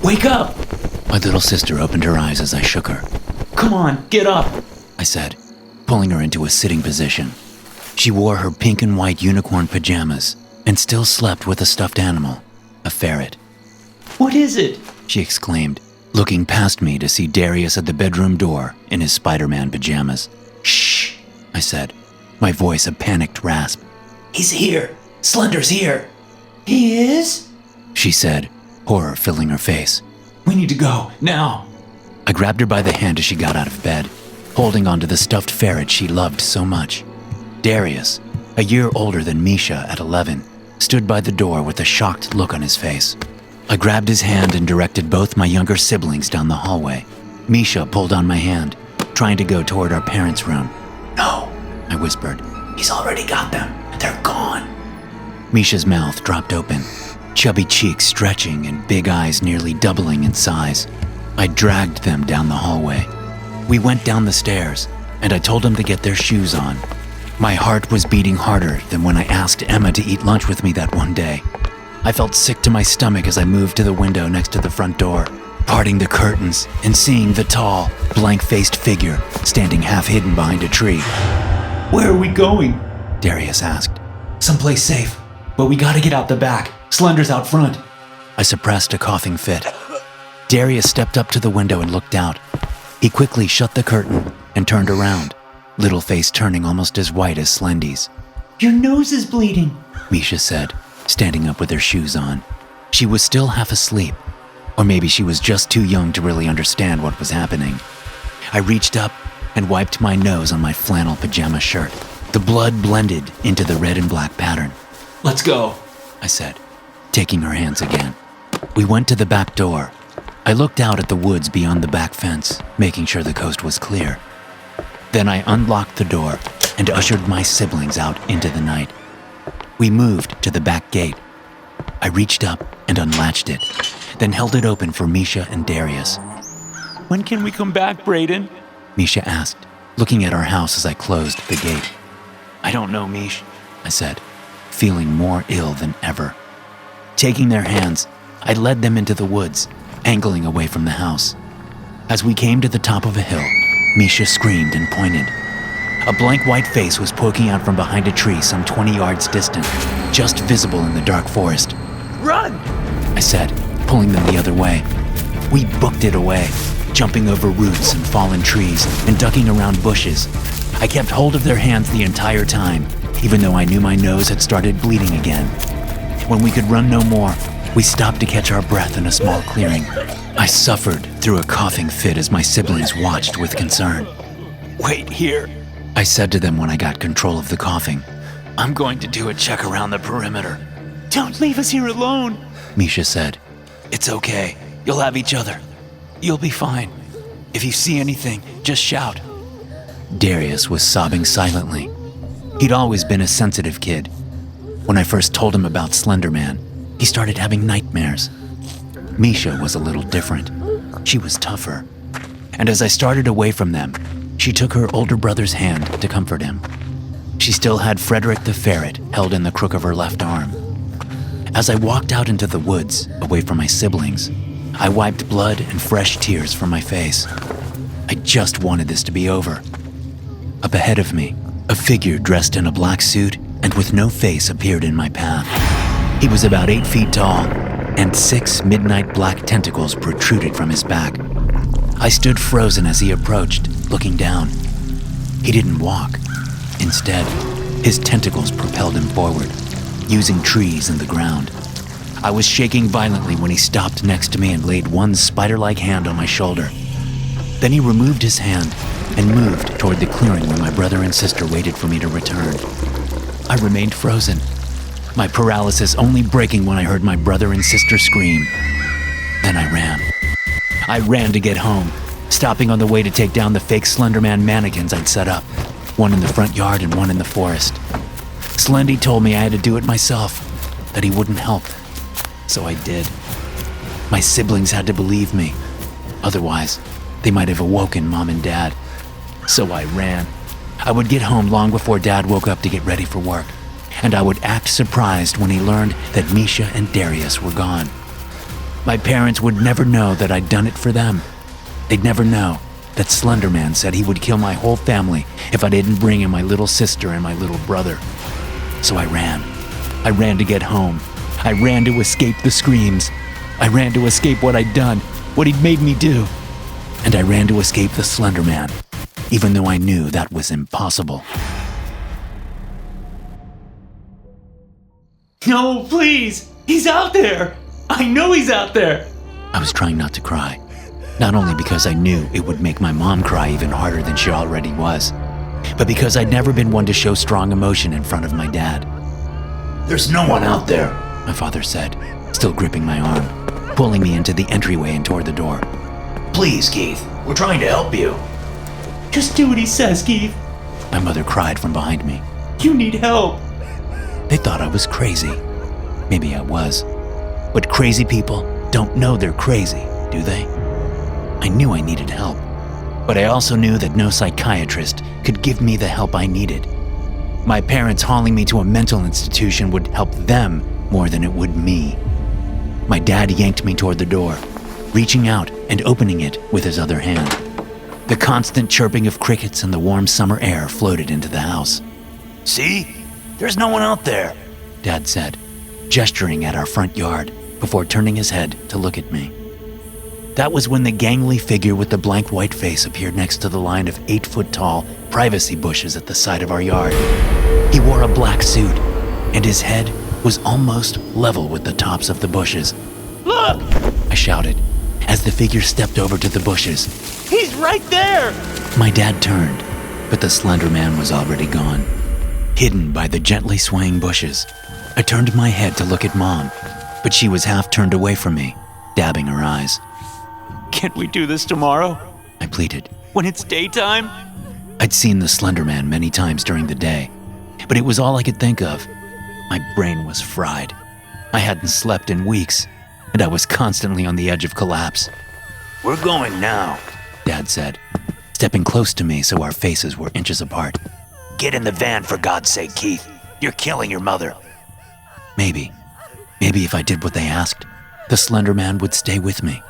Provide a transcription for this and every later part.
Wake up! My little sister opened her eyes as I shook her. Come on, get up! I said, pulling her into a sitting position. She wore her pink and white unicorn pajamas and still slept with a stuffed animal, a ferret. What is it? She exclaimed, looking past me to see Darius at the bedroom door in his Spider-Man pajamas. Shh, I said, my voice a panicked rasp. He's here! Slender's here! He is? She said, horror filling her face. We need to go, now! I grabbed her by the hand as she got out of bed, holding onto the stuffed ferret she loved so much. Darius, a year older than Misha at 11, stood by the door with a shocked look on his face. I grabbed his hand and directed both my younger siblings down the hallway. Misha pulled on my hand, trying to go toward our parents' room. No, I whispered. He's already got them. They're gone. Misha's mouth dropped open, chubby cheeks stretching and big eyes nearly doubling in size. I dragged them down the hallway. We went down the stairs, and I told them to get their shoes on. My heart was beating harder than when I asked Emma to eat lunch with me that one day. I felt sick to my stomach as I moved to the window next to the front door, parting the curtains and seeing the tall, blank-faced figure standing half-hidden behind a tree. Where are we going? Darius asked. Someplace safe, but we gotta get out the back. Slender's out front. I suppressed a coughing fit. Darius stepped up to the window and looked out. He quickly shut the curtain and turned around, little face turning almost as white as Slendy's. Your nose is bleeding, Misha said, standing up with her shoes on. She was still half asleep, or maybe she was just too young to really understand what was happening. I reached up and wiped my nose on my flannel pajama shirt. The blood blended into the red and black pattern. Let's go, I said, taking her hands again. We went to the back door. I looked out at the woods beyond the back fence, making sure the coast was clear. Then I unlocked the door and ushered my siblings out into the night. We moved to the back gate. I reached up and unlatched it, then held it open for Misha and Darius. When can we come back, Brayden? Misha asked, looking at our house as I closed the gate. I don't know, Mish, I said, feeling more ill than ever. Taking their hands, I led them into the woods, angling away from the house. As we came to the top of a hill, Misha screamed and pointed. A blank white face was poking out from behind a tree some 20 yards distant, just visible in the dark forest. Run! I said, pulling them the other way. We booked it away, jumping over roots and fallen trees and ducking around bushes. I kept hold of their hands the entire time, even though I knew my nose had started bleeding again. When we could run no more, we stopped to catch our breath in a small clearing. I suffered through a coughing fit as my siblings watched with concern. Wait here, I said to them when I got control of the coughing. I'm going to do a check around the perimeter. Don't leave us here alone, Misha said. It's okay. You'll have each other. You'll be fine. If you see anything, just shout. Darius was sobbing silently. He'd always been a sensitive kid. When I first told him about Slenderman, he started having nightmares. Misha was a little different. She was tougher. And as I started away from them, she took her older brother's hand to comfort him. She still had Frederick the ferret held in the crook of her left arm. As I walked out into the woods, away from my siblings, I wiped blood and fresh tears from my face. I just wanted this to be over. Up ahead of me, a figure dressed in a black suit and with no face appeared in my path. He was about 8 feet tall, and 6 midnight black tentacles protruded from his back. I stood frozen as he approached, looking down. He didn't walk. Instead, his tentacles propelled him forward, using trees and the ground. I was shaking violently when he stopped next to me and laid one spider-like hand on my shoulder. Then he removed his hand and moved toward the clearing where my brother and sister waited for me to return. I remained frozen, my paralysis only breaking when I heard my brother and sister scream. Then I ran. I ran to get home, stopping on the way to take down the fake Slenderman mannequins I'd set up, one in the front yard and one in the forest. Slendy told me I had to do it myself, that he wouldn't help. So I did. My siblings had to believe me. Otherwise, they might have awoken Mom and Dad. So I ran. I would get home long before Dad woke up to get ready for work, and I would act surprised when he learned that Misha and Darius were gone. My parents would never know that I'd done it for them. They'd never know that Slenderman said he would kill my whole family if I didn't bring him my little sister and my little brother. So I ran. I ran to get home. I ran to escape the screams. I ran to escape what I'd done, what he'd made me do. And I ran to escape the Slenderman, even though I knew that was impossible. No, please! He's out there! I know he's out there! I was trying not to cry, not only because I knew it would make my mom cry even harder than she already was, but because I'd never been one to show strong emotion in front of my dad. There's no one out there, my father said, still gripping my arm, pulling me into the entryway and toward the door. Please, Keith, we're trying to help you. Just do what he says, Keith. My mother cried from behind me. You need help. They thought I was crazy. Maybe I was. But crazy people don't know they're crazy, do they? I knew I needed help, but I also knew that no psychiatrist could give me the help I needed. My parents hauling me to a mental institution would help them more than it would me. My dad yanked me toward the door, reaching out and opening it with his other hand. The constant chirping of crickets and the warm summer air floated into the house. See? There's no one out there, Dad said, gesturing at our front yard before turning his head to look at me. That was when the gangly figure with the blank white face appeared next to the line of 8-foot-tall privacy bushes at the side of our yard. He wore a black suit, and his head was almost level with the tops of the bushes. Look! I shouted as the figure stepped over to the bushes. He's right there! My dad turned, but the Slender Man was already gone, hidden by the gently swaying bushes. I turned my head to look at Mom, but she was half turned away from me, dabbing her eyes. Can't we do this tomorrow? I pleaded. When it's daytime? I'd seen the Slender Man many times during the day, but it was all I could think of. My brain was fried. I hadn't slept in weeks, and I was constantly on the edge of collapse. We're going now, Dad said, stepping close to me so our faces were inches apart. Get in the van, for God's sake, Keith. You're killing your mother. Maybe if I did what they asked, the Slender Man would stay with me.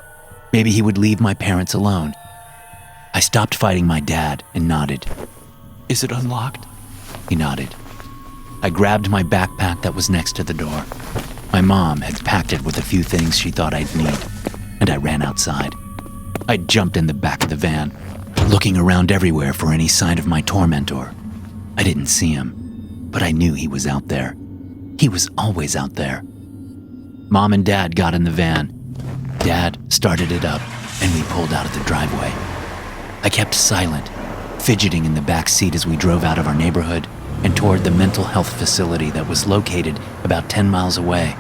Maybe he would leave my parents alone. I stopped fighting my dad and nodded. Is it unlocked? He nodded. I grabbed my backpack that was next to the door. My mom had packed it with a few things she thought I'd need, and I ran outside. I jumped in the back of the van, looking around everywhere for any sign of my tormentor. I didn't see him, but I knew he was out there. He was always out there. Mom and Dad got in the van. Dad started it up, and we pulled out of the driveway. I kept silent, fidgeting in the back seat as we drove out of our neighborhood and toward the mental health facility that was located about 10 miles away,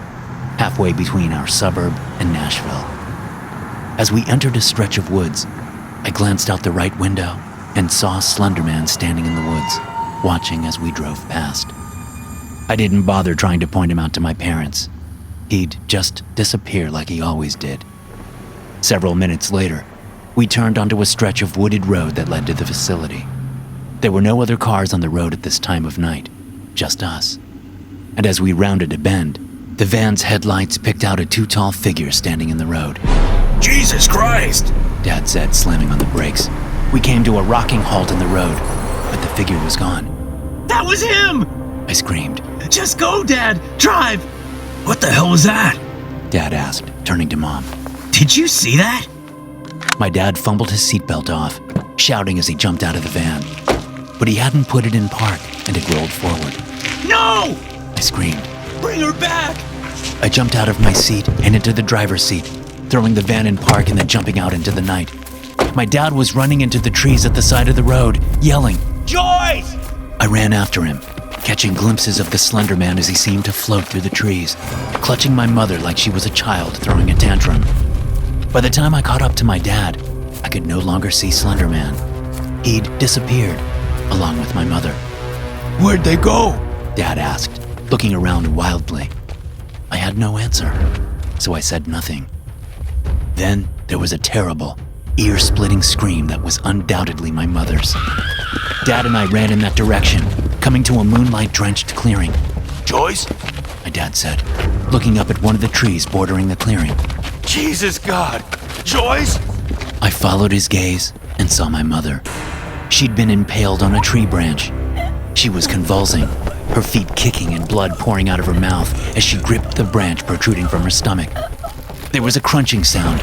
halfway between our suburb and Nashville. As we entered a stretch of woods, I glanced out the right window and saw Slenderman standing in the woods, watching as we drove past. I didn't bother trying to point him out to my parents. He'd just disappear like he always did. Several minutes later, we turned onto a stretch of wooded road that led to the facility. There were no other cars on the road at this time of night, just us. And as we rounded a bend, the van's headlights picked out a too-tall figure standing in the road. Jesus Christ! Dad said, slamming on the brakes. We came to a rocking halt in the road, but the figure was gone. That was him! I screamed. Just go, Dad! Drive! What the hell was that? Dad asked, turning to Mom. Did you see that? My dad fumbled his seatbelt off, shouting as he jumped out of the van. But he hadn't put it in park, and it rolled forward. No! I screamed. Bring her back! I jumped out of my seat and into the driver's seat, throwing the van in park and then jumping out into the night. My dad was running into the trees at the side of the road, yelling, Joyce! I ran after him, catching glimpses of the Slender Man as he seemed to float through the trees, clutching my mother like she was a child throwing a tantrum. By the time I caught up to my dad, I could no longer see Slender Man. He'd disappeared, along with my mother. Where'd they go? Dad asked, looking around wildly. I had no answer, so I said nothing. Then there was a terrible, ear-splitting scream that was undoubtedly my mother's. Dad and I ran in that direction, coming to a moonlight-drenched clearing. Joyce? My dad said, looking up at one of the trees bordering the clearing. Jesus God! Joyce? I followed his gaze and saw my mother. She'd been impaled on a tree branch. She was convulsing, her feet kicking and blood pouring out of her mouth as she gripped the branch protruding from her stomach. There was a crunching sound,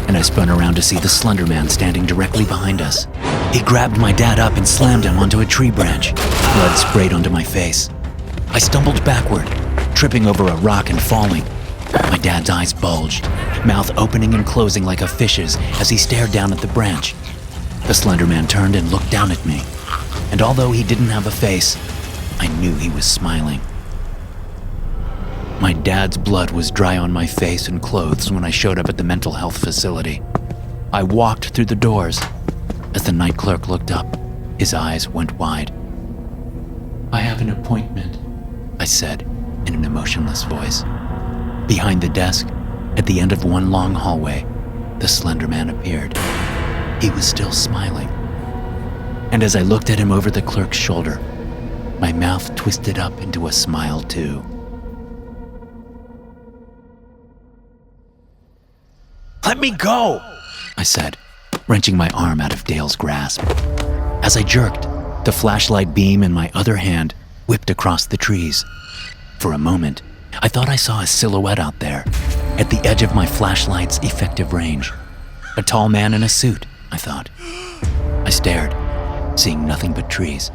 and I spun around to see the Slenderman standing directly behind us. He grabbed my dad up and slammed him onto a tree branch. Blood sprayed onto my face. I stumbled backward, tripping over a rock and falling. My dad's eyes bulged, mouth opening and closing like a fish's as he stared down at the branch. The Slenderman turned and looked down at me, and although he didn't have a face, I knew he was smiling. My dad's blood was dry on my face and clothes when I showed up at the mental health facility. I walked through the doors. As the night clerk looked up, his eyes went wide. "I have an appointment," I said in an emotionless voice. Behind the desk, at the end of one long hallway, the Slenderman appeared. He was still smiling. And as I looked at him over the clerk's shoulder, my mouth twisted up into a smile too. Let me go! I said, wrenching my arm out of Dale's grasp. As I jerked, the flashlight beam in my other hand whipped across the trees. For a moment, I thought I saw a silhouette out there, at the edge of my flashlight's effective range. A tall man in a suit, I thought. I stared, seeing nothing but trees.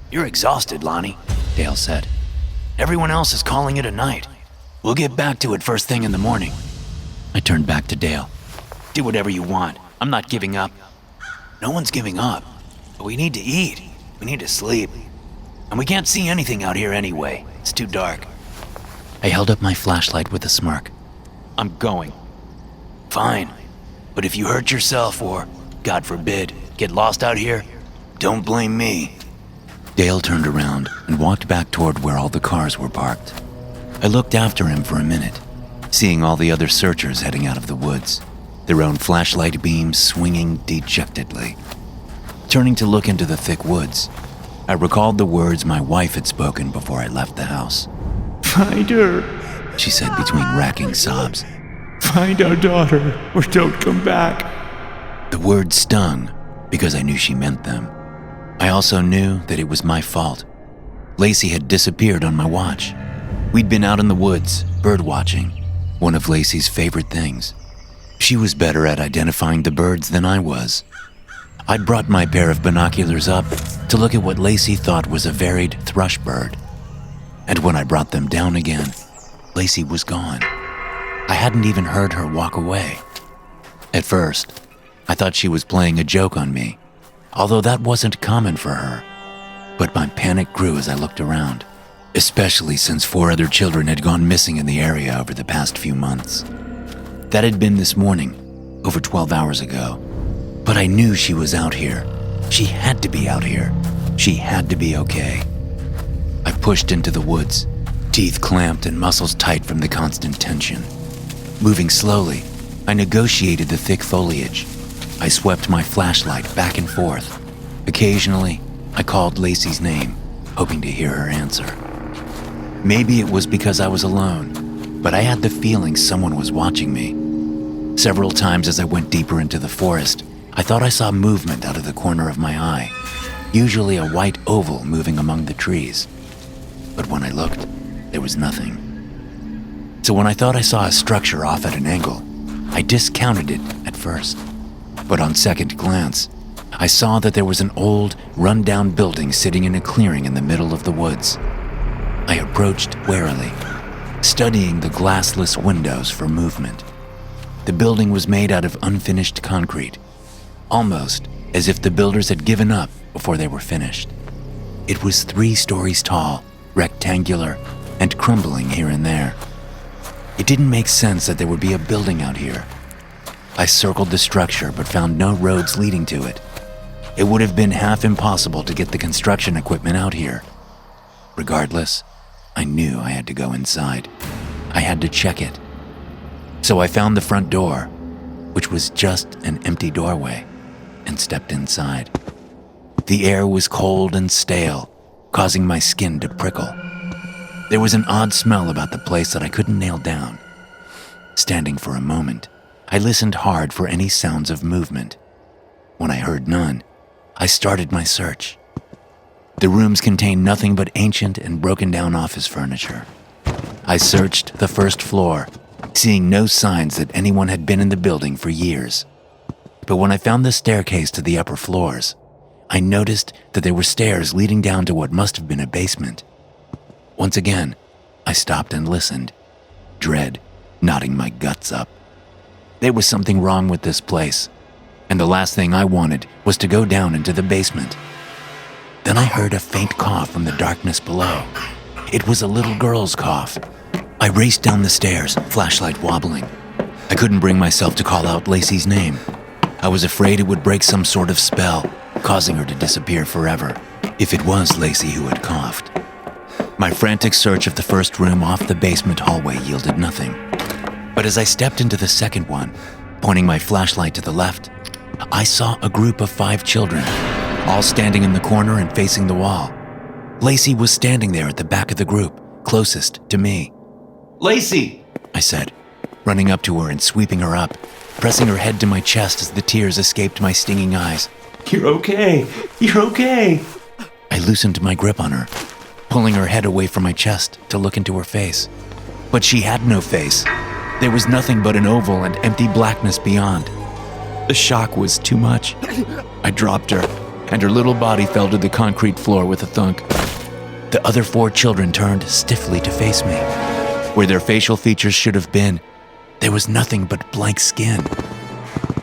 You're exhausted, Lonnie, Dale said. Everyone else is calling it a night. We'll get back to it first thing in the morning. I turned back to Dale. Do whatever you want. I'm not giving up. No one's giving up. But we need to eat. We need to sleep. And we can't see anything out here anyway. It's too dark. I held up my flashlight with a smirk. I'm going. Fine. But if you hurt yourself or, God forbid, get lost out here, don't blame me. Dale turned around and walked back toward where all the cars were parked. I looked after him for a minute, seeing all the other searchers heading out of the woods, their own flashlight beams swinging dejectedly. Turning to look into the thick woods, I recalled the words my wife had spoken before I left the house. "Find her," she said between racking sobs. "Find our daughter, or don't come back." The words stung because I knew she meant them. I also knew that it was my fault. Lacey had disappeared on my watch. We'd been out in the woods, bird watching, one of Lacey's favorite things. She was better at identifying the birds than I was. I'd brought my pair of binoculars up to look at what Lacey thought was a varied thrush bird. And when I brought them down again, Lacey was gone. I hadn't even heard her walk away. At first, I thought she was playing a joke on me, although that wasn't common for her. But my panic grew as I looked around, especially since 4 other children had gone missing in the area over the past few months. That had been this morning, over 12 hours ago. But I knew she was out here. She had to be out here. She had to be okay. I pushed into the woods, teeth clamped and muscles tight from the constant tension. Moving slowly, I negotiated the thick foliage. I swept my flashlight back and forth. Occasionally, I called Lacey's name, hoping to hear her answer. Maybe it was because I was alone, but I had the feeling someone was watching me. Several times as I went deeper into the forest, I thought I saw movement out of the corner of my eye, usually a white oval moving among the trees. But when I looked, there was nothing. So when I thought I saw a structure off at an angle, I discounted it at first. But on second glance, I saw that there was an old, run-down building sitting in a clearing in the middle of the woods. I approached warily, studying the glassless windows for movement. The building was made out of unfinished concrete, almost as if the builders had given up before they were finished. It was 3 stories tall, rectangular, and crumbling here and there. It didn't make sense that there would be a building out here. I circled the structure but found no roads leading to it. It would have been half impossible to get the construction equipment out here. Regardless, I knew I had to go inside. I had to check it. So I found the front door, which was just an empty doorway, and stepped inside. The air was cold and stale, causing my skin to prickle. There was an odd smell about the place that I couldn't nail down. Standing for a moment, I listened hard for any sounds of movement. When I heard none, I started my search. The rooms contained nothing but ancient and broken down office furniture. I searched the first floor, seeing no signs that anyone had been in the building for years. But when I found the staircase to the upper floors, I noticed that there were stairs leading down to what must have been a basement. Once again, I stopped and listened, dread knotting my guts up. There was something wrong with this place, and the last thing I wanted was to go down into the basement. Then I heard a faint cough from the darkness below. It was a little girl's cough. I raced down the stairs, flashlight wobbling. I couldn't bring myself to call out Lacey's name. I was afraid it would break some sort of spell, causing her to disappear forever, if it was Lacey who had coughed. My frantic search of the first room off the basement hallway yielded nothing. But as I stepped into the second one, pointing my flashlight to the left, I saw a group of 5 children, all standing in the corner and facing the wall. Lacey was standing there at the back of the group, closest to me. Lacey! I said, running up to her and sweeping her up, pressing her head to my chest as the tears escaped my stinging eyes. You're okay. You're okay. I loosened my grip on her, pulling her head away from my chest to look into her face. But she had no face. There was nothing but an oval and empty blackness beyond. The shock was too much. I dropped her, and her little body fell to the concrete floor with a thunk. The other 4 children turned stiffly to face me. Where their facial features should have been, there was nothing but blank skin.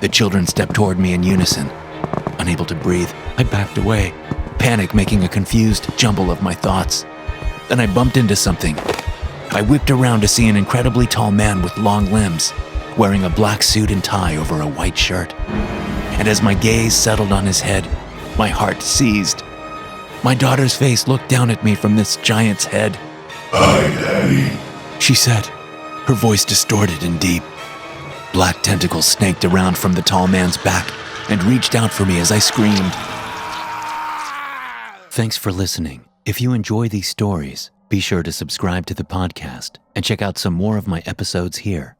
The children stepped toward me in unison. Unable to breathe, I backed away, panic making a confused jumble of my thoughts. Then I bumped into something. I whipped around to see an incredibly tall man with long limbs, wearing a black suit and tie over a white shirt. And as my gaze settled on his head, my heart seized. My daughter's face looked down at me from this giant's head. Hi, Daddy. She said, her voice distorted and deep. Black tentacles snaked around from the tall man's back and reached out for me as I screamed. Thanks for listening. If you enjoy these stories, be sure to subscribe to the podcast and check out some more of my episodes here.